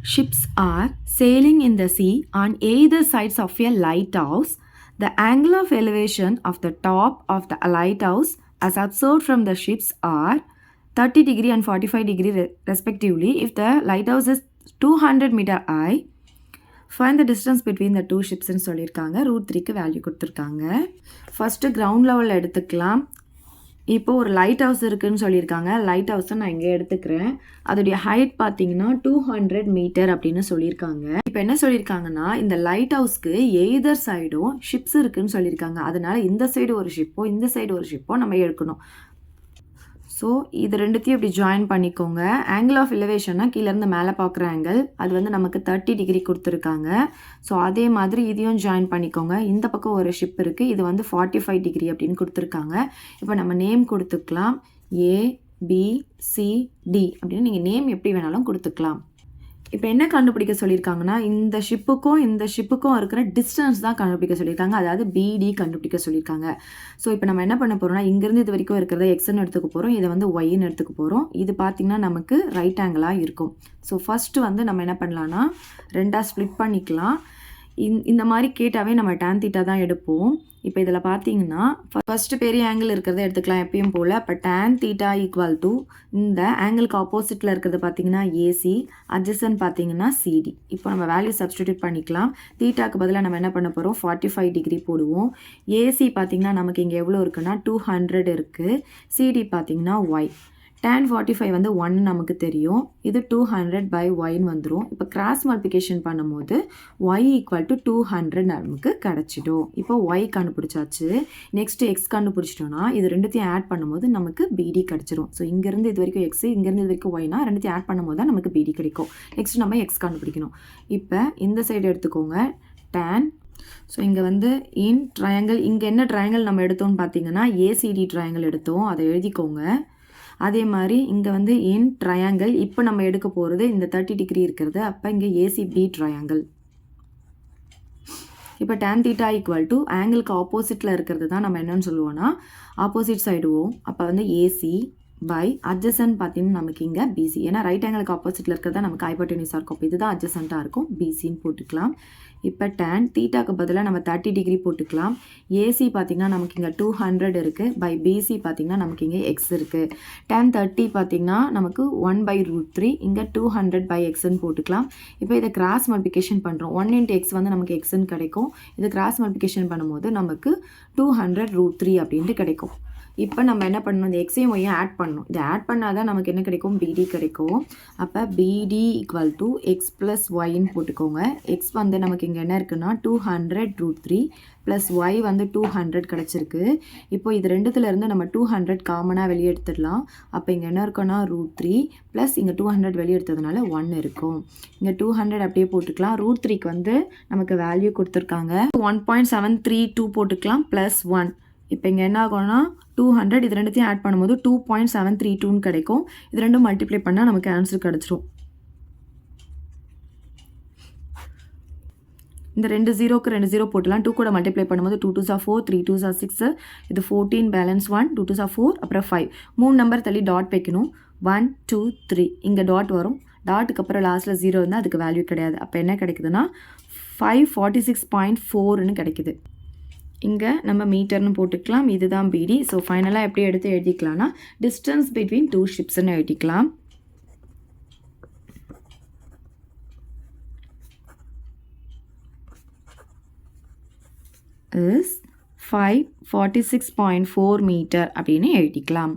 ships are sailing in the sea on either sides of a lighthouse. The angle of elevation of the top of the lighthouse as observed from the ships are 30 degree and 45 degree respectively. If the lighthouse is 200 meter high, find the distance between the two ships ன்னு சொல்லியிருக்காங்க. Root 3க்கு value கொடுத்துருக்காங்க. First ground லெவலில் எடுத்துக்கலாம். இப்போ ஒரு light house இருக்குதுன்னு சொல்லியிருக்காங்க. Light ஹவுஸை நான் இங்கே எடுத்துக்கிறேன். அதோடைய ஹைட் பார்த்தீங்கன்னா 200 மீட்டர் அப்படின்னு சொல்லியிருக்காங்க. இப்போ என்ன சொல்லியிருக்காங்கன்னா, இந்த லைட் ஹவுஸ்க்கு எய்தர் சைடும் ஷிப்ஸ் இருக்குதுன்னு சொல்லியிருக்காங்க. அதனால் இந்த சைடு ஒரு ஷிப்போ இந்த சைடு ஒரு ஷிப்போ நம்ம எடுக்கணும். ஸோ இது ரெண்டுத்தையும் இப்படி ஜாயின் பண்ணிக்கோங்க. ஆங்கிள் ஆஃப் எலிவேஷன்னா கீழேருந்து மேலே பார்க்குற ஆங்கிள், அது வந்து நமக்கு 30 டிகிரி கொடுத்துருக்காங்க. ஸோ அதே மாதிரி இதையும் ஜாயின் பண்ணிக்கோங்க. இந்த பக்கம் ஒரு ஷிப் இருக்குது, இது வந்து 45 டிகிரி அப்படின்னு கொடுத்துருக்காங்க. இப்போ நம்ம நேம் கொடுத்துக்கலாம். ABCD அப்படின்னு நீங்கள் நேம் எப்படி வேணாலும் கொடுத்துக்கலாம். இப்போ என்ன கண்டுபிடிக்க சொல்லியிருக்காங்கன்னா, இந்த ஷிப்புக்கும் இருக்கிற டிஸ்டன்ஸ் தான் கண்டுபிடிக்க சொல்லியிருக்காங்க. அதாவது BD கண்டுபிடிக்க சொல்லியிருக்காங்க. ஸோ இப்போ நம்ம என்ன பண்ண போகிறோம்னா, இங்கேருந்து இது வரைக்கும் இருக்கிறத எக்ஸ்ன்னு எடுத்துக்க போகிறோம், இதை வந்து ஒய்ன்னு எடுத்துக்க போகிறோம். இது பார்த்திங்கன்னா நமக்கு ரைட் ஆங்கிளாக இருக்கும். ஸோ ஃபஸ்ட்டு வந்து நம்ம என்ன பண்ணலான்னா, ரெண்டாக ஸ்ப்ளிட் பண்ணிக்கலாம். இந்த மாதிரி கேட்டாவே நம்ம tan θ தான் எடுப்போம். இப்போ இதில் பார்த்தீங்கன்னா ஃபஸ்ட்டு பெரிய ஆங்கிள் இருக்கிறத எடுத்துக்கலாம் எப்பயும் போல். இப்போ tan θ ஈக்குவல் டு இந்த ஆங்கிளுக்கு ஆப்போசிட்டில் இருக்கிறது பார்த்தீங்கன்னா AC, அட்ஜசன்ட் பார்த்தீங்கன்னா CD. இப்போ நம்ம வேல்யூ சப்ஸ்டிடியூட் பண்ணிக்கலாம். தீட்டாக்கு பதிலாக நம்ம என்ன பண்ண போகிறோம், 45 டிகிரி போடுவோம். AC பார்த்தீங்கன்னா நமக்கு இங்கே எவ்வளோ இருக்குன்னா 200 இருக்குது. CD பார்த்தீங்கன்னா Y. tan 45 வந்து 1 நமக்கு தெரியும். இது 200 by yன்னு வந்துடும். இப்போ கிராஸ் மல்டிப்ளிகேஷன் பண்ணும்போது y ஈக்குவல் டு 200 நமக்கு கிடச்சிடும். இப்போ y கண்டுபிடிச்சாச்சு. நெக்ஸ்ட் x கண்டுபிடிச்சிட்டோன்னா இது ரெண்டுத்தையும் ஆட் பண்ணும்போது நமக்கு BD கிடச்சிரும். ஸோ இங்கேருந்து இது வரைக்கும் x, இங்கேருந்து இது வரைக்கும் yனா ரெண்டுத்தையும் ஆட் பண்ணும்போது தான் நமக்கு BD கிடைக்கும். நெக்ஸ்ட் நம்ம x கண்டுபிடிக்கணும். இப்போ இந்த சைடு எடுத்துக்கோங்க. tan. ஸோ இங்கே வந்து இன் ட்ரையாங்கிள், இங்கே என்ன ட்ரையாங்கிள் நம்ம எடுத்தோம்னு பார்த்தீங்கன்னா ACD ட்ரையாங்கிள் எடுத்தோம், அதை எழுதிக்கோங்க. அதே மாதிரி இங்கே வந்து இன் ட்ரையாங்கிள், இப்போ நம்ம எடுக்க போகிறது இந்த 30 டிகிரி இருக்கிறது. அப்போ இங்கே ACB ட்ரையாங்கிள். இப்போ tan θ ஈக்குவல் டு ஆங்கிளுக்கு ஆப்போசிட்டில் இருக்கிறது தான் நம்ம என்னன்னு சொல்லுவோம்னா ஆப்போசிட் சைடுவோம். அப்போ வந்து AC பை அட்ஜசன்ட் பார்த்தீங்கன்னா நமக்கு இங்கே BC. ஏன்னா ரைட் ஆங்கிளுக்கு ஆப்போசிட்டில் இருக்கிறதா நமக்கு ஹைபோட்டெனியூஸாக இருக்கும். இப்போ இதுதான் அட்ஜசண்ட்டாக இருக்கும், BCன்னு போட்டுக்கலாம். இப்போ tan θக்கு பதிலாக நம்ம 30 டிகிரி போட்டுக்கலாம். AC பார்த்திங்கன்னா நமக்கு இங்கே 200 இருக்குது. பை BC பார்த்திங்கன்னா நமக்கு இங்கே X இருக்குது. tan 30 பார்த்திங்கன்னா நமக்கு 1/√3, இங்கே 200 by Xன்னு போட்டுக்கலாம். இப்போ இதை கிராஸ் மல்டிப்ளிகேஷன் பண்ணுறோம். 1 into X வந்து நமக்கு Xன்னு கிடைக்கும். இது கிராஸ் மல்டிப்ளிகேஷன் பண்ணும்போது நமக்கு 200√3 அப்படின்ட்டு கிடைக்கும். இப்போ நம்ம என்ன பண்ணணும், இந்த எக்ஸையும் ஒய்யும் ஆட் பண்ணணும். இதை ஆட் பண்ணால் தான் நமக்கு என்ன கிடைக்கும், BD கிடைக்கும். அப்போ BD equal to X plus ஒய்ன்னு போட்டுக்கோங்க. எக்ஸ் வந்து நமக்கு இங்கே என்ன இருக்குன்னா 200√3 ப்ளஸ் ஒய் வந்து 200 கிடச்சிருக்கு. இப்போ இது ரெண்டுத்துலேருந்து நம்ம 200 காமனாக வெளியே எடுத்துடலாம். அப்போ இங்கே என்ன இருக்குன்னா √3 ப்ளஸ் இங்கே 200 வெளியே எடுத்ததுனால 1 இருக்கும். இங்கே 200 அப்படியே போட்டுக்கலாம். √3க்கு வந்து நமக்கு வேல்யூ கொடுத்துருக்காங்க 1.732 போட்டுக்கலாம் ப்ளஸ் 1. இப்போ இங்கே என்ன ஆகும்னா 200, இது ரெண்டுத்தையும் ஆட் பண்ணும்போது 2.732ன்னு கிடைக்கும். இது ரெண்டும் மல்டிப்ளை பண்ணால் நமக்கு ஆன்சர் கிடச்சிரும். இந்த 2 0க்கு 2 0 போட்டுலாம். 2 கூட மல்டிப்ளை பண்ணும்போது 2 2s are 4, 3 2s are 6, இது 14 பேலன்ஸ் 1, 2 2s are 4, அப்புறம் 5. 3 நம்பர் தள்ளி டாட் வைக்கணும். 1 2 3 இங்கே டாட் வரும். டாட்டுக்கு அப்புறம் லாஸ்ட்டில் 0 இருந்தால் அதுக்கு வேல்யூ கிடையாது. அப்போ என்ன கிடைக்குதுன்னா 546.4ன்னு கிடைக்குது. இங்கே நம்ம மீட்டர்னு போட்டுக்கலாம். இதுதான் BD. ஸோ ஃபைனலாக எப்படி எடுத்து எழுதிக்கலாம்னா டிஸ்டன்ஸ் பிட்வீன் 2 ஷிப்ஸ்ன்னு எழுதிக்கலாம். இஸ் 546.4 மீட்டர் அப்படின்னு எழுதிக்கலாம்.